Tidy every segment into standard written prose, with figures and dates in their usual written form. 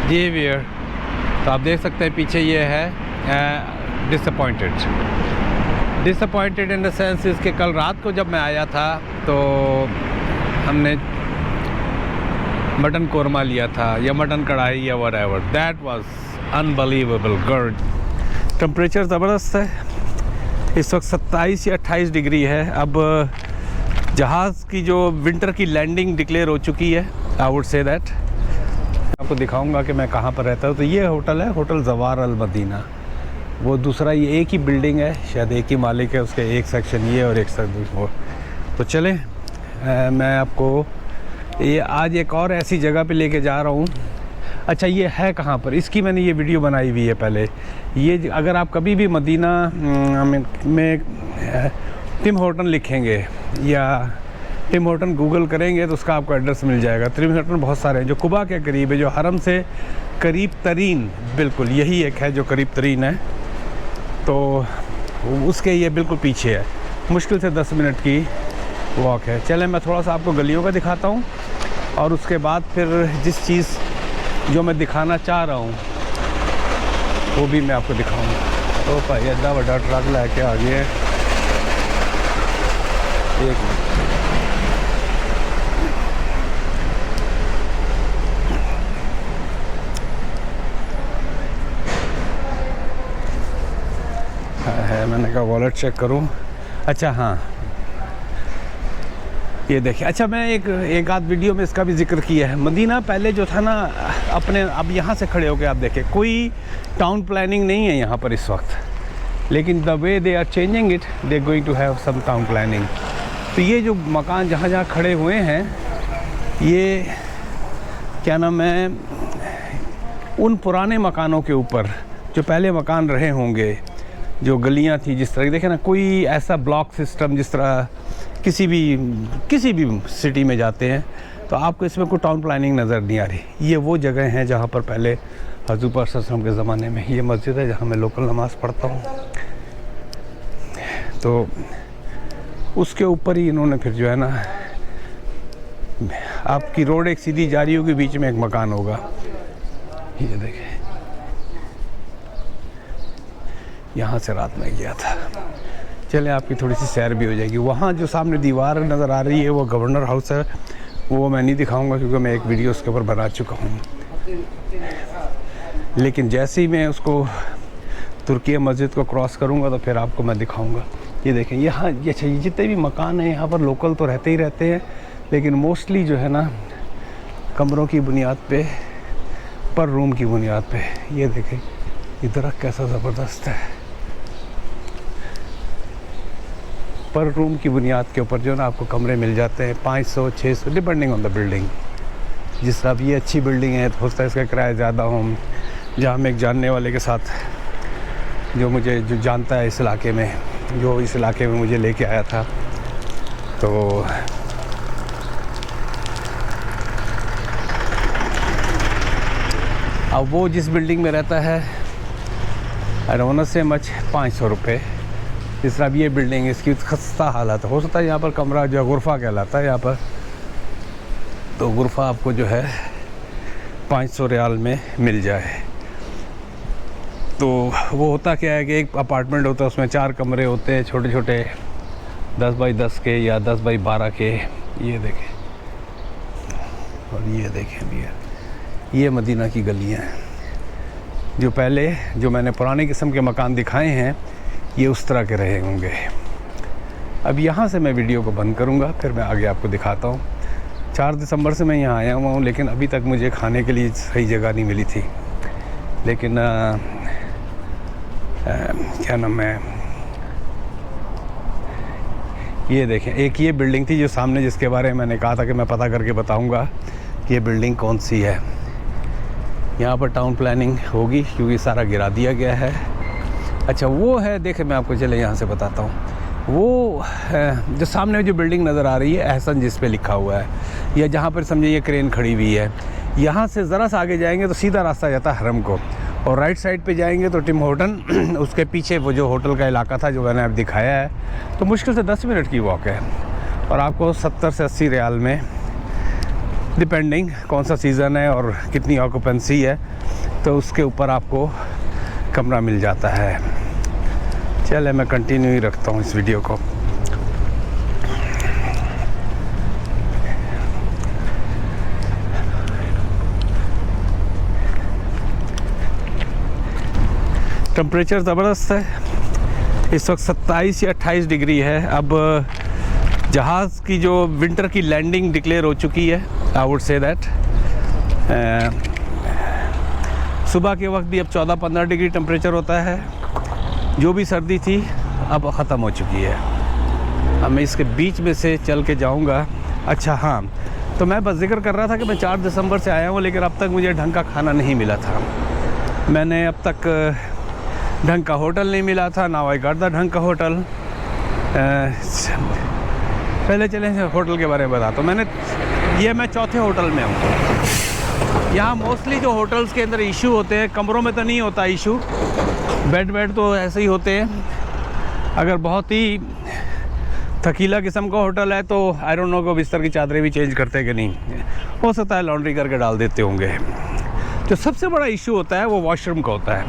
ये वियर तो आप देख सकते हैं पीछे ये है डिसअपॉइंटेड इन द सेंस इसके कल रात को जब मैं आया था तो हमने मटन कोरमा लिया था या मटन कढ़ाई या whatever, that was unbelievable good. Temperature ज़बरदस्त है, इस वक्त 27 या 28 डिग्री है। अब जहाज़ की जो विंटर की लैंडिंग डिक्लेयर हो चुकी है, आई वुड से दैट। आपको दिखाऊंगा कि मैं कहाँ पर रहता हूँ। तो ये होटल है, होटल जवार अल मदीना। वो दूसरा ये एक ही बिल्डिंग है, शायद एक ही मालिक है, उसके एक सेक्शन ये और एक सेक्शन वो। तो चलें मैं आपको ये आज एक और ऐसी जगह पे लेके जा रहा हूँ। अच्छा ये है कहाँ पर, इसकी मैंने ये वीडियो बनाई हुई है पहले। ये अगर आप कभी भी मदीना में टिम हॉर्टन लिखेंगे या टिम हॉर्टन गूगल करेंगे तो उसका आपको एड्रेस मिल जाएगा। टिम हॉर्टन बहुत सारे हैं जो कुबा के करीब है, जो हरम से करीब तरीन, बिल्कुल यही एक है जो करीब तरीन है। तो उसके ये बिल्कुल पीछे है, मुश्किल से 10 मिनट की वॉक है। चलें मैं थोड़ा सा आपको गलियों का दिखाता हूँ और उसके बाद फिर जिस चीज़ जो मैं दिखाना चाह रहा हूँ वो भी मैं आपको दिखाऊंगा। तो भाई एड्डा बड़ा ट्रक लेके आ गया है। एक मिनट, है मैंने कहा वॉलेट चेक करूँ। अच्छा हाँ ये देखिए। अच्छा मैं एक आध वीडियो में इसका भी जिक्र किया है। मदीना पहले जो था ना अपने, अब यहाँ से खड़े होकर आप देखें कोई टाउन प्लानिंग नहीं है यहाँ पर इस वक्त, लेकिन the way they are changing it they going to have some town planning. तो ये जो मकान जहाँ जहाँ खड़े हुए हैं ये क्या नाम है, उन पुराने मकानों के ऊपर जो पहले मकान रहे होंगे, जो गलियाँ थी जिस तरह, देखें ना कोई ऐसा ब्लॉक सिस्टम जिस तरह किसी भी सिटी में जाते हैं तो आपको इसमें कोई टाउन प्लानिंग नज़र नहीं आ रही। ये वो जगह हैं जहाँ पर पहले हज़रत पाक सल्लल्लाहु अलैहि वसल्लम के ज़माने में, ये मस्जिद है जहाँ मैं लोकल नमाज़ पढ़ता हूँ। तो उसके ऊपर ही इन्होंने फिर जो है ना, आपकी रोड एक सीधी जा रही होगी, बीच में एक मकान होगा। ये देखें, यहाँ से रात में गया था। चलें आपकी थोड़ी सी सैर भी हो जाएगी। वहाँ जो सामने दीवार नज़र आ रही है वो गवर्नर हाउस है, वो मैं नहीं दिखाऊंगा क्योंकि मैं एक वीडियो उसके ऊपर बना चुका हूँ। लेकिन जैसे ही मैं उसको तुर्किया मस्जिद को क्रॉस करूँगा तो फिर आपको मैं दिखाऊँगा। ये देखें यहाँ ये जितने भी मकान हैं यहाँ पर लोकल तो रहते ही रहते हैं, लेकिन मोस्टली जो है ना कमरों की बुनियाद पे, पर रूम की बुनियाद पे। ये देखें ये दरख्त कैसा ज़बरदस्त है। पर रूम की बुनियाद के ऊपर जो है ना आपको कमरे मिल जाते हैं 500-600 डिपेंडिंग ऑन द बिल्डिंग। जिस तरह ये अच्छी बिल्डिंग है तो हो सकता है इसका किराया ज़्यादा हो। जहाँ मैं एक जानने वाले के साथ जो जानता है इस इलाके में, जो इस इलाके में मुझे लेके आया था, तो अब वो जिस बिल्डिंग में रहता है आई डोंट नो से मच 500 रुपये। जिस तरह ये बिल्डिंग इसकी खस्ता हालत हो सकता है यहाँ पर कमरा जो है गुरफा कहलाता है यहाँ पर, तो गुरफा आपको जो है 500 रियाल में मिल जाए। तो वो होता क्या है कि एक अपार्टमेंट होता है, उसमें 4 कमरे होते हैं छोटे छोटे 10 बाई 10 के या 10 बाई 12 के। ये देखें और ये देखें भैया, ये मदीना की गलियाँ हैं। जो पहले जो मैंने पुराने किस्म के मकान दिखाए हैं ये उस तरह के रहे होंगे। अब यहाँ से मैं वीडियो को बंद करूँगा, फिर मैं आगे आपको दिखाता हूँ। 4 दिसंबर से मैं यहाँ आया हुआ हूँ, लेकिन अभी तक मुझे खाने के लिए सही जगह नहीं मिली थी। लेकिन क्या नाम है, ये देखें एक ये बिल्डिंग थी जो सामने, जिसके बारे में मैंने कहा था कि मैं पता करके बताऊँगा कि ये बिल्डिंग कौन सी है। यहाँ पर टाउन प्लानिंग होगी क्योंकि सारा गिरा दिया गया है। अच्छा वो है, देखें मैं आपको चले यहाँ से बताता हूँ। वो जो सामने जो बिल्डिंग नज़र आ रही है एहसन, जिस पे लिखा हुआ है, या जहाँ पर समझिए ये क्रेन खड़ी हुई है, यहाँ से ज़रा सा आगे जाएंगे तो सीधा रास्ता जाता है हरम को, और राइट साइड पे जाएंगे तो टिम हॉर्टन, उसके पीछे वो जो होटल का इलाका था जो मैंने अब दिखाया है। तो मुश्किल से 10 मिनट की वॉक है और आपको 70 से 80 रियाल में डिपेंडिंग कौन सा सीज़न है और कितनी ऑक्यूपेंसी है, तो उसके ऊपर आपको कमरा मिल जाता है। चले मैं कंटिन्यू ही रखता हूँ इस वीडियो को। टेम्परेचर ज़बरदस्त है, इस वक्त 27 या 28 डिग्री है। अब जहाज़ की जो विंटर की लैंडिंग डिक्लेयर हो चुकी है, आई वुड से दैट। सुबह के वक्त भी अब 14-15 डिग्री टेम्परेचर होता है। जो भी सर्दी थी अब ख़त्म हो चुकी है। अब मैं इसके बीच में से चल के जाऊंगा। अच्छा हाँ, तो मैं बस जिक्र कर रहा था कि मैं 4 दिसंबर से आया हूँ, लेकिन अब तक मुझे ढंग का खाना नहीं मिला था। मैंने अब तक ढंग का होटल नहीं मिला था, ना आई गॉट द ढंग का होटल। पहले चलें होटल के बारे में बताता हूँ। मैं चौथे होटल में हूँ। यहाँ मोस्टली जो होटल्स के अंदर इशू होते हैं, कमरों में तो नहीं होता इशू, बेड तो ऐसे ही होते हैं। अगर बहुत ही थकीला किस्म का होटल है तो आई डोंट नो को बिस्तर की चादरें भी चेंज करते कि नहीं, हो सकता है लॉन्ड्री करके डाल देते होंगे। जो सबसे बड़ा इशू होता है वो वॉशरूम का होता है।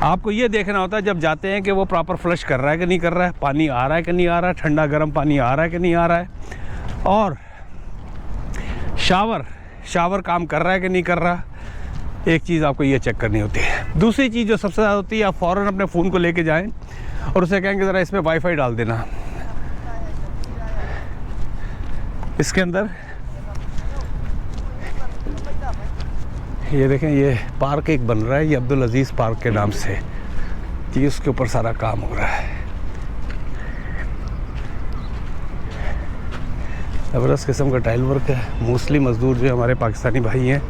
आपको ये देखना होता है जब जाते हैं कि वो प्रॉपर फ्लश कर रहा है कि नहीं कर रहा है, पानी आ रहा है कि नहीं आ रहा है, ठंडा गर्म पानी आ रहा है कि नहीं आ रहा है, और शावर काम कर रहा है कि नहीं कर रहा। एक चीज़ आपको ये चेक करनी होती है। दूसरी चीज़ जो सबसे ज़्यादा होती है, आप फ़ौरन अपने फ़ोन को लेके जाएं और उसे कहेंगे ज़रा इसमें वाईफाई डाल देना। इसके अंदर ये देखें, ये पार्क एक बन रहा है, ये अब्दुल अजीज़ पार्क के नाम से, ये उसके ऊपर सारा काम हो रहा है। ज़बरदस्त किस्म का टाइल वर्क है। मोस्टली मज़दूर जो हमारे पाकिस्तानी भाई हैं।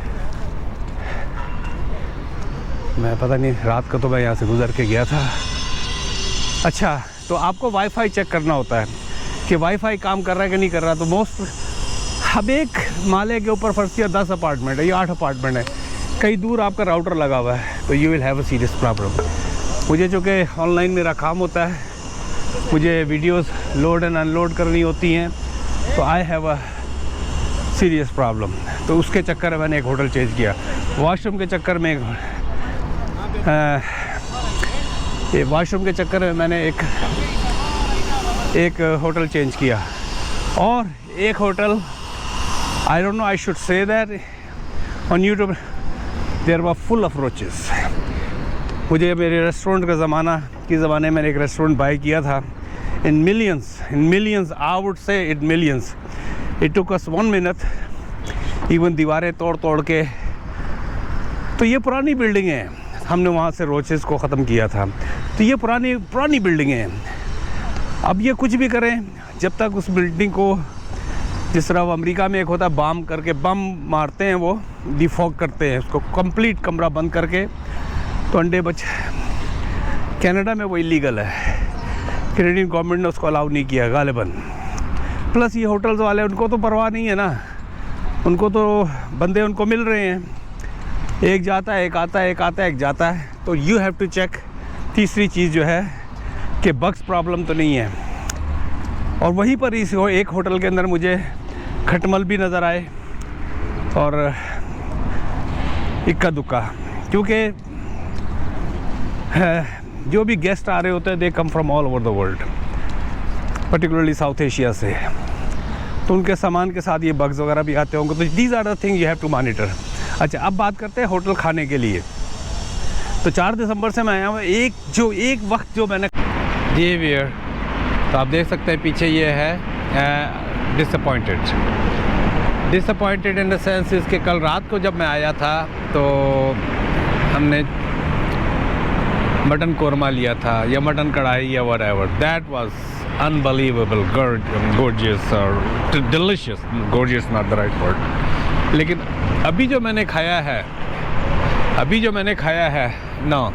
मैं पता नहीं, रात को तो मैं यहाँ से गुज़र के गया था। अच्छा, तो आपको वाईफाई चेक करना होता है कि वाईफाई काम कर रहा है कि नहीं कर रहा। तो अब एक माले के ऊपर फर्स्ट या 10 अपार्टमेंट है या 8 अपार्टमेंट है, कहीं दूर आपका राउटर लगा हुआ है, तो you will have a serious problem. मुझे चूँकि ऑनलाइन मेरा काम होता है, मुझे वीडियोस लोड एंड अनलोड करनी होती हैं, तो I have a serious problem. तो उसके चक्कर में मैंने एक होटल चेंज किया। वॉशरूम के चक्कर में मैंने एक होटल चेंज किया। और एक hotel, I don't know, I should say that on YouTube there were full of roaches. मुझे मेरे रेस्टोरेंट के ज़माने में एक रेस्टोरेंट बाय किया था in millions, I would say in millions. It took us 1 minute, even दीवारें तोड़ के। तो ये पुरानी बिल्डिंग है, हमने वहाँ से रोचेस को ख़त्म किया था। तो ये पुरानी बिल्डिंग है। अब ये कुछ भी करें, जब तक उस बिल्डिंग को, जिस तरह वो अमेरिका में एक होता है बम करके, बम मारते हैं, वो डिफॉग करते हैं उसको, कंप्लीट कमरा बंद करके, तो अंडे बच। कनाडा में वो इलीगल है, कैनेडियन गवर्नमेंट ने उसको अलाउ नहीं किया गालिबन। प्लस ये होटल्स वाले, उनको तो परवाह नहीं है ना, उनको तो बंदे उनको मिल रहे हैं, एक जाता है, एक आता है, एक आता है, एक जाता है। तो यू हैव टू चेक। तीसरी चीज़ जो है कि बग्स प्रॉब्लम तो नहीं है। और वहीं पर इस एक होटल के अंदर मुझे खटमल भी नज़र आए और इक्का दुक्का, क्योंकि जो भी गेस्ट आ रहे होते हैं, they come from all over the world, particularly South Asia से, तो उनके सामान के साथ ये बग्स वगैरह भी आते होंगे। तो these are the thing you have to monitor. अच्छा, अब बात करते हैं होटल खाने के लिए। तो 4 दिसंबर से मैं आया हूँ। एक वक्त जो मैंने जी वियर, तो आप देख सकते हैं पीछे ये है डिसअपॉइंटेड इन द सेंस इसके कल रात को जब मैं आया था तो हमने मटन कोरमा लिया था या मटन कढ़ाई या whatever. That was unbelievable, gorgeous और delicious. Gorgeous not the right word. लेकिन अभी जो मैंने खाया है नो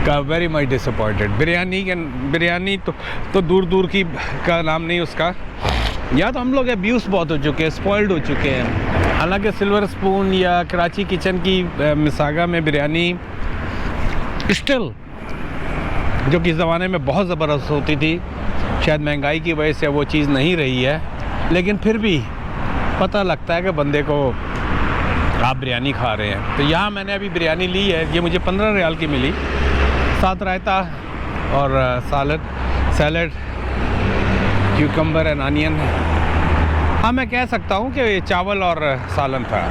का वेरी मच डिसअपॉइंटेड। बिरयानी तो दूर की का नाम नहीं उसका। या तो हम लोग अब्यूज़ बहुत हो चुके हैं, स्पॉइल्ड हो चुके हैं। हालांकि सिल्वर स्पून या कराची किचन की मिसागा में बिरयानी स्टिल, जो कि इस ज़माने में बहुत ज़बरदस्त होती थी, शायद महंगाई की वजह से वो चीज़ नहीं रही है, लेकिन फिर भी पता लगता है कि बंदे को आप बिरयानी खा रहे हैं। तो यहाँ मैंने अभी बिरयानी ली है, ये मुझे 15 रियाल की मिली, साथ रायता और सैलड क्यूकम्बर एंड अनियन। हाँ, मैं कह सकता हूँ कि ये चावल और सालन था,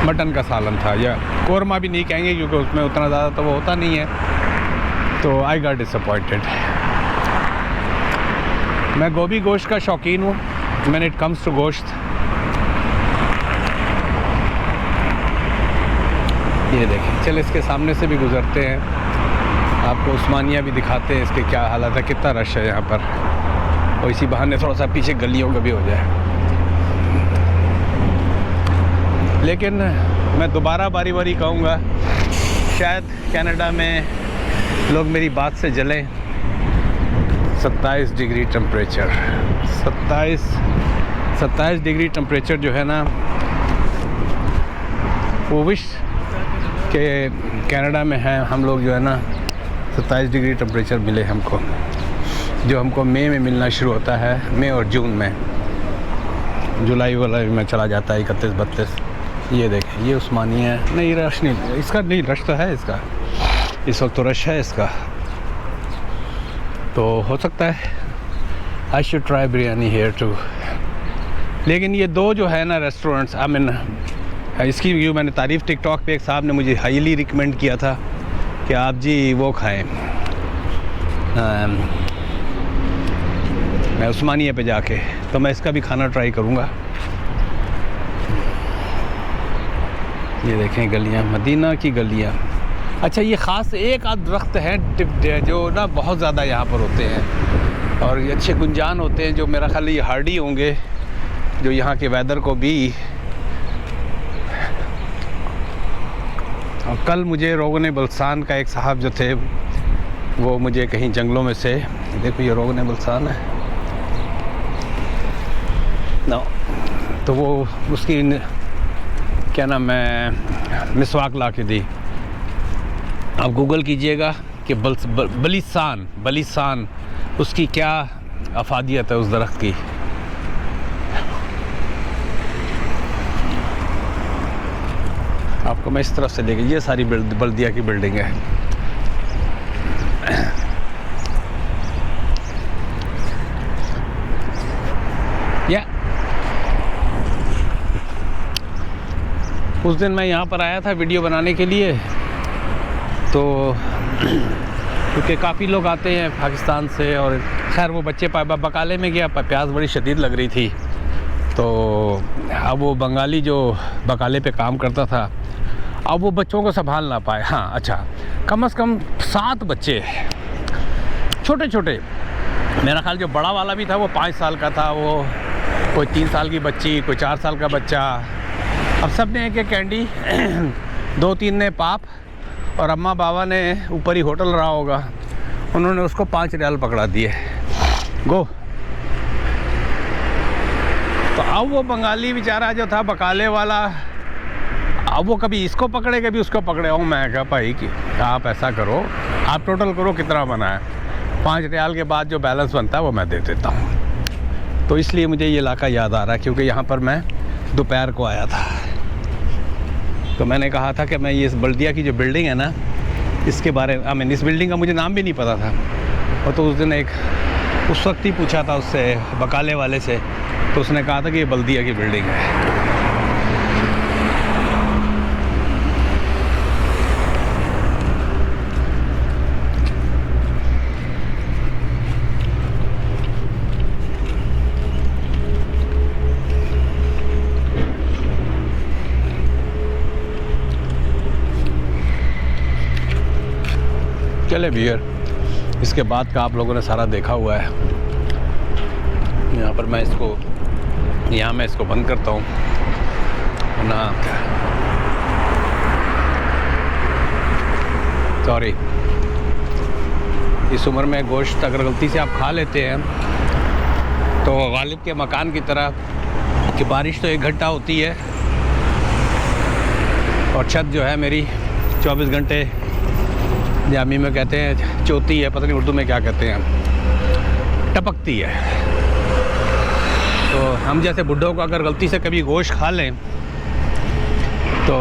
मटन का सालन था, या कोरमा भी नहीं कहेंगे क्योंकि उसमें उतना ज़्यादा तो वो होता नहीं है। तो आई गॉट डिसअपॉइंटेड। मैं गोभी गोश्त का शौकीन हूँ व्हेन इट कम्स टू गोश्त। ये देखें, चल इसके सामने से भी गुज़रते हैं, आपको उस्मानिया भी दिखाते हैं, इसके क्या हालत है, कितना रश है यहाँ पर, और इसी बहाने थोड़ा सा पीछे गलियों का भी हो जाए। लेकिन मैं दोबारा बारी बारी कहूँगा, शायद कनाडा में लोग मेरी बात से जलें। 27 डिग्री टेम्परेचर, 27 डिग्री टेम्परेचर जो है ना, वो विश के कनाडा में है हम लोग जो है ना 27 डिग्री टेम्परेचर मिले हमको, जो हमको मई में मिलना शुरू होता है, मई और जून में। जुलाई वाला में चला जाता है 31-32। ये देखें, ये उस्मानिया है। नहीं, रश नहीं इसका, नहीं रश तो है इसका, इस वक्त तो रश है इसका। तो हो सकता है I should try biryani here too. लेकिन ये दो जो है ना रेस्टोरेंट्स, आई मीन इसकी व्यू मैंने तारीफ़ टिकटॉक पे एक साहब ने मुझे हाईली रिकमेंड किया था कि आप जी वो खाएं, मैं उस्मानिया पे जाके, तो मैं इसका भी खाना ट्राई करूँगा। ये देखें गलियाँ, मदीना की गलियाँ। अच्छा, ये ख़ास एक आध दरख्त हैं जो ना बहुत ज़्यादा यहाँ पर होते हैं और ये अच्छे गुंजान होते हैं, जो मेरा ख्याल ये हार्डी होंगे, जो यहाँ के वेदर को भी। और कल मुझे रोगन बलसान का एक साहब जो थे, वो मुझे कहीं जंगलों में से, देखो ये रोगन बलसान है ना, तो वो उसकी क्या नाम है, मिसवाक ला के दी। आप गूगल कीजिएगा कि बलिसान उसकी क्या अफादियत है उस दरख्त की। आपको मैं इस तरफ से लेके, ये सारी बल्दिया की बिल्डिंग है। या उस दिन मैं यहाँ पर आया था वीडियो बनाने के लिए, तो क्योंकि काफ़ी लोग आते हैं पाकिस्तान से, और खैर वो बच्चे बकाले में गया, प्यास बड़ी शदीद लग रही थी, तो अब वो बंगाली जो बकाले पे काम करता था, अब वो बच्चों को संभाल ना पाए। हाँ, अच्छा, कम से कम 7 बच्चे छोटे छोटे, मेरा ख्याल जो बड़ा वाला भी था वो 5 साल का था, वो कोई 3 साल की बच्ची, कोई 4 साल का बच्चा। अब सब ने एक कैंडी 2-3 ने पाप, और अम्मा बाबा ने ऊपर ही होटल रहा होगा, उन्होंने उसको 5 रियाल पकड़ा दिए गो। तो अब वो बंगाली बेचारा जो था बकाले वाला, अब वो कभी इसको पकड़े कभी उसको पकड़े। हूँ मैं कहा भाई कि आप ऐसा करो, आप टोटल करो कितना बना है, 5 रियाल के बाद जो बैलेंस बनता है वो मैं दे देता हूँ। तो इसलिए मुझे ये इलाका याद आ रहा है, क्योंकि यहाँ पर मैं दोपहर को आया था। तो मैंने कहा था कि मैं ये इस बल्दिया की जो बिल्डिंग है ना, इसके बारे में, इस बिल्डिंग का मुझे नाम भी नहीं पता था। और तो उस दिन उस वक्त ही पूछा था उससे, बकाले वाले से, तो उसने कहा था कि ये बल्दिया की बिल्डिंग है। चले भैया, इसके बाद का आप लोगों ने सारा देखा हुआ है। यहाँ पर मैं इसको बंद करता हूँ ना, सॉरी। इस उम्र में गोश्त अगर गलती से आप खा लेते हैं तो गालिब के मकान की तरह कि बारिश तो 1 घंटा होती है और छत जो है मेरी 24 घंटे, जामी में कहते हैं चोती है, पता नहीं उर्दू में क्या कहते हैं, टपकती है। तो हम जैसे बुड्ढों को अगर गलती से कभी गोश्त खा लें तो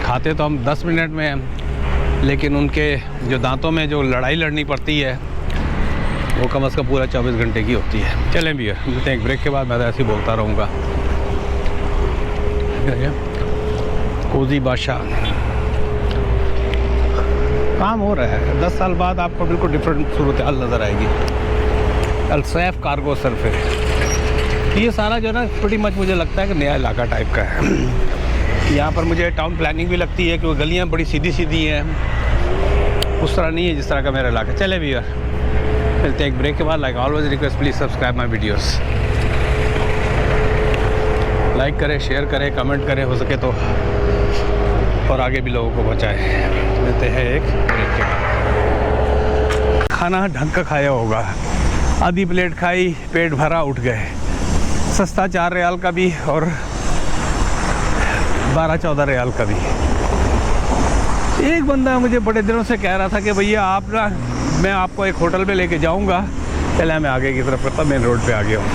खाते तो हम 10 मिनट में हैं, लेकिन उनके जो दांतों में जो लड़ाई लड़नी पड़ती है वो कम से कम पूरा 24 घंटे की होती है। चलें भी मिलते हैं एक ब्रेक के बाद। मैं तो ऐसे ही बोलता रहूँगा। कोजी बादशाह काम हो रहा है। 10 साल बाद आपको बिल्कुल डिफरेंट सूरत हाल नज़र आएगी। अलसैफ कार्गो सर्फिस, ये सारा जो है ना pretty much मुझे लगता है कि नया इलाका टाइप का है। यहाँ पर मुझे टाउन प्लानिंग भी लगती है कि वो गलियाँ बड़ी सीधी सीधी हैं, उस तरह नहीं है जिस तरह का मेरा इलाका। चले भी यार मिलते हैं एक ब्रेक के बाद। Like always request, please subscribe my videos. Like करें, शेयर करें, कमेंट करें हो सके तो, और आगे भी लोगों को पहुँचाएँ। मिलते हैं एक ब्रेक के बाद। खाना ढंग का खाया होगा, आधी प्लेट खाई, पेट भरा, उठ गए। सस्ता 4 रियाल का भी और 12-14 रियाल का भी। एक बंदा मुझे बड़े दिनों से कह रहा था कि भैया आप ना, मैं आपको एक होटल पे लेके जाऊंगा। पहले मैं आगे की तरफ करता, मेन रोड पे आ गया हूँ।